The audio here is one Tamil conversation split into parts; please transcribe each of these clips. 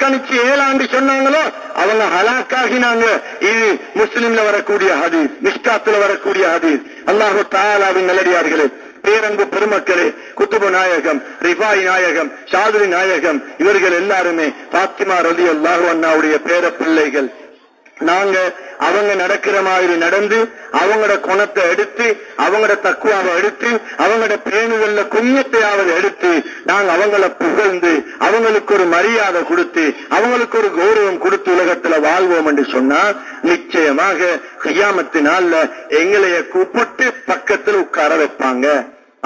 புறக்கணிச்சு 7 ஆண்டு சொன்னாங்களோ அவங்க ஹலாக்காகினாங்க. இது முஸ்லிம்ல வரக்கூடிய ஹதீஸ், மிஷ்காத்துல வரக்கூடிய ஹதீஸ். அல்லாஹு தஆலாவின் நல்லடியார்களே, பேரன்பு பெருமக்களே, குத்துபு நாயகம், ரிஃபாய் நாயகம், ஷாதுரி நாயகம் இவர்கள் எல்லாருமே பாத்திமா ரலியல்லாஹு அன்ஹாவுடைய பேர பிள்ளைகள். நாங்க அவங்க நடக்கிற மாதிரி நடந்து அவங்களோட குணத்தை எடுத்து அவங்களோட தக்குவாவை எடுத்து அவங்களோட பேணுதல்ல குஞ்சத்தையாவது எடுத்து நாங்க அவங்கள புகழ்ந்து அவங்களுக்கு ஒரு மரியாதை கொடுத்து அவங்களுக்கு ஒரு கௌரவம் கொடுத்து உலகத்துல வாழ்வோம் என்று சொன்னா நிச்சயமாக கியாமத்து நாள்ல எங்களைய கூப்பிட்டு பக்கத்தில் உட்கார வைப்பாங்க.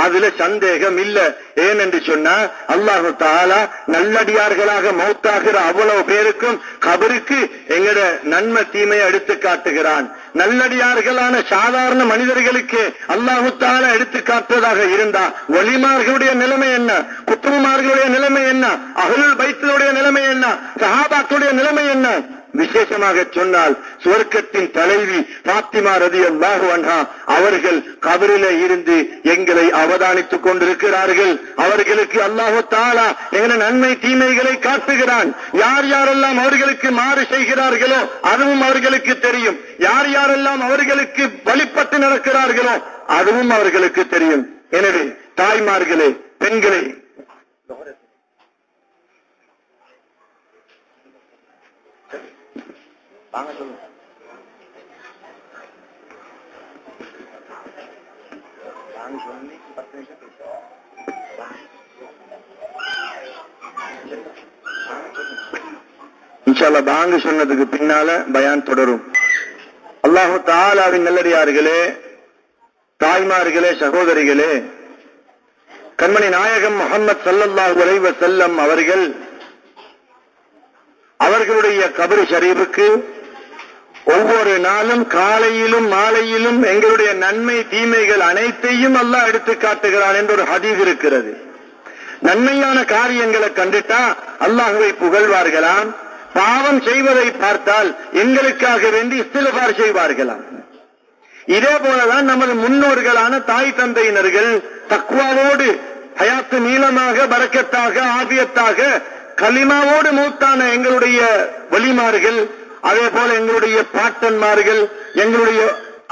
அதுல சந்தேகம் இல்ல. ஏனென்று சொன்னா அல்லாஹு தஆலா நல்லடியார்களாக மௌத்தாகிற அவ்வளவு பேருக்கும் கபருக்கு எங்கட நன்மை தீமையை எடுத்து காட்டுகிறான். நல்லடியார்களான சாதாரண மனிதர்களுக்கு அல்லாஹு தஆலா எடுத்து காட்டுவதாக இருந்தா வலிமார்களுடைய நிலைமை என்ன, குத்துபுமார்களுடைய நிலைமை என்ன, அஹ்லுல் பைத்துடைய நிலைமை என்ன, சஹாபாக்களுடைய நிலைமை என்ன? விசேஷமாக சொன்னால் சுவர்க்கத்தின் தலைவி பாத்திமா ரலியல்லாஹு அன்ஹா அவர்கள் கபரிலே இருந்து எங்களை அவதானித்துக் கொண்டிருக்கிறார்கள். அவர்களுக்கு அல்லாஹு தஆலா எங்களை நன்மை தீமைகளை காட்டுகிறான். யார் யாரெல்லாம் அவர்களுக்கு மாறு செய்கிறார்களோ அதுவும் அவர்களுக்கு தெரியும். யார் யாரெல்லாம் அவர்களுக்கு வழிபட்டு நடக்கிறார்களோ அதுவும் அவர்களுக்கு தெரியும். எனவே தாய்மார்களே, பெண்களே, இன்ஷால்லா பாங்கு சொன்னதுக்கு பின்னால பயான் தொடரும். அல்லாஹு தஆலாவின் நல்லடியார்களே, தாய்மார்களே, சகோதரிகளே, கண்மணி நாயகம் முஹம்மது ஸல்லல்லாஹு அலைஹி வஸல்லம் அவர்களுடைய கபர் ஷரீஃபுக்கு ஒவ்வொரு நாளும் காலையிலும் மாலையிலும் எங்களுடைய நன்மை தீமைகள் அனைத்தையும் அல்லாஹ் எடுத்து காட்டுகிறான் என்று ஒரு ஹதீஸ் இருக்கிறது. நன்மையான காரியங்களை கண்டுட்டா அல்லாஹ்வை புகழ்வார்களாம். பாவம் செய்வதை பார்த்தால் எங்களுக்காக வேண்டி இஸ்திக்ஃபார் செய்வார்களாம். இதே போலதான் நமது முன்னோர்களான தாய் தந்தையினர்கள் தக்வாவோடு ஹயாத்து நீளமாக பரக்கத்தாக ஆபியத்தாக கலிமாவோடு மூத்தான எங்களுடைய வலிமார்கள், அதே போல எங்களுடைய பாட்டன்மார்கள், எங்களுடைய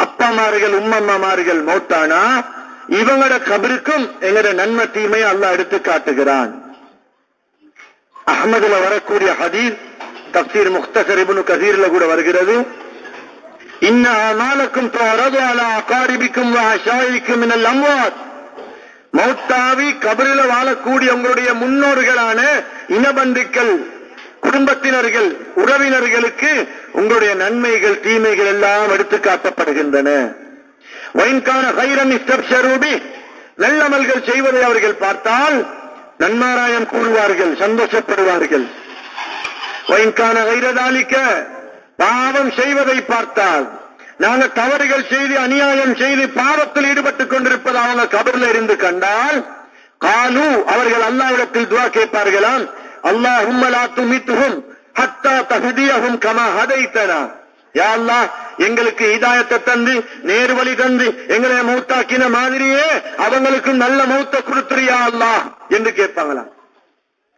அப்பாமார்கள், உம்மம்மாமார்கள் மௌத்தானா இவங்களோட கபருக்கும் எங்களோட நன்மை தீமையை அல்லாஹ் எடுத்து காட்டுகிறான். அஹ்மதுல வரக்கூடிய ஹதீஸ் தஃப்சீர் முக்தஸர் இப்னு கஸீர்ல கூட வருகிறது. இன்ன அமாலக்கும் துஅரது அலா அகாரிபிக்கும் வ அஷாயிக்கும் மினல் அம்வாத். மௌத்தாவி கபரில வாழக்கூடிய உங்களுடைய முன்னோர்களான இனபந்துக்கள், குடும்பத்தினர்கள், உறவினர்களுக்கு உங்களுடைய நன்மைகள் தீமைகள் எல்லாம் எடுத்து காட்டப்படுகின்றன. வைன்கான கைரன் இஸ்தப்ஷரூபி, நல்லமல்கள் செய்வதை அவர்கள் பார்த்தால் நன்மாராயம் கூறுவார்கள், சந்தோஷப்படுவார்கள். வைன்கான கைரதாலிக்க, பாவம் செய்வதை பார்த்தால், நாங்க தவறுகள் செய்து அநியாயம் செய்து பாவத்தில் ஈடுபட்டுக் கொண்டிருப்பது அவங்க கபரில் இருந்து கண்டால் காலு, அவர்கள் அல்லாஹ்விடத்தில் துஆ கேட்பார்களாம். அல்லாஹும்ம லா துமித்ஹும் ஹத்தா தஹ்தியஹும் கமா ஹதைதனா. யா அல்லாஹ், எங்களுக்கு ஹிதாயத்தை தந்து நேர்வழி தந்து எங்களை மௌத்தாக்கின மாதிரியே அவங்களுக்கும் நல்ல மௌத்த கொடுத்துறியா அல்லாஹ் என்று கேட்பாங்களாம்.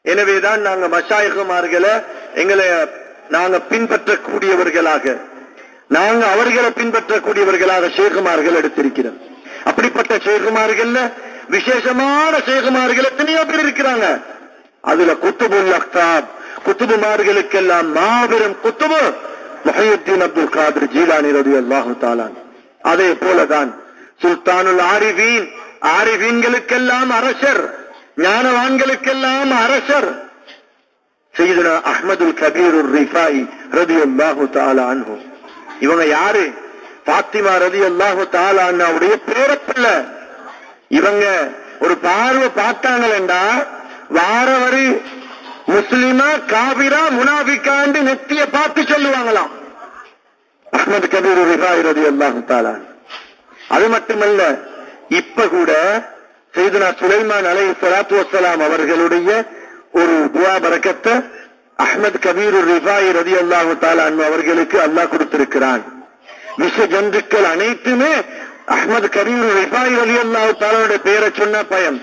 எனவேதான் நாங்க மஷாயிகுமார்களை எங்களை நாங்க பின்பற்றக்கூடியவர்களாக, நாங்க அவர்களை பின்பற்றக்கூடியவர்களாக ஷேகுமார்கள் எடுத்திருக்கிறோம். அப்படிப்பட்ட ஷேகுமார்கள் விசேஷமான ஷேகுமார்கள் எத்தனையோ பேர் இருக்கிறாங்க. அதுல குத்துபுல் அக்தாப், குத்துபுமார்களுக்கெல்லாம் மாபெரும் குத்துபு முஹய்யித்தீன் அப்துல் காதிர் ஜீலானி ரலியல்லாஹு தஆலா. அதே போலதான் சுல்தானுல் ஆரிஃபீன், ஆரிஃபீன்களுக்கெல்லாம் அரசர், ஞானவான்களுக்கெல்லாம் அரசர் சையதுனா அஹ்மதுல் கபீருர் ரிஃபாயி ரலியல்லாஹு தஆலா அன்ஹு. இவங்க யாரு? பாத்திமா ரலியல்லாஹு தஆலா அன்ஹாவுடைய பேரப்பிள்ளை. இவங்க ஒரு பார்வை பார்த்தாங்களா வாரவரி முஸ்லிமா காபிரா முனாஃபிகாண்டு நெத்திய பார்த்து சொல்லுவாங்களாம். அஹ்மது கபீர் ரிஃபாயி ரலியல்லாஹு தஆலா. அது மட்டுமல்ல, இப்ப கூட சையதுனா சுலைமான் அலைஹிஸ்ஸலாத்து வஸ்ஸலாம் அவர்களுடைய ஒரு துஆ பரக்கத்தை அஹ்மது கபீர் ரிஃபாயி ரலியல்லாஹு தஆலா அவர்களுக்கு அல்லாஹ் கொடுத்திருக்கிறான். விஷ ஜந்துக்கள் அனைத்துமே அஹ்மது கபீர் ரிஃபாயி ரலியல்லாஹு தஆலாவுடைய பெயரை சொன்ன பயம்.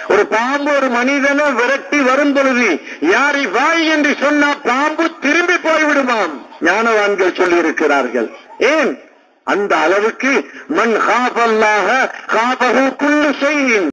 ஒரு பாம்பு ஒரு மனிதனை விரட்டி வரும் பொழுது யாரை வாய் என்று சொன்னா பாம்பு திரும்பி போய்விடுமாம். ஞானவான்கள் சொல்லி இருக்கிறார்கள். ஏன் அந்த அளவுக்கு மன் காஃபல்லாஹ காஃபஹு குல்லு ஷைஇன்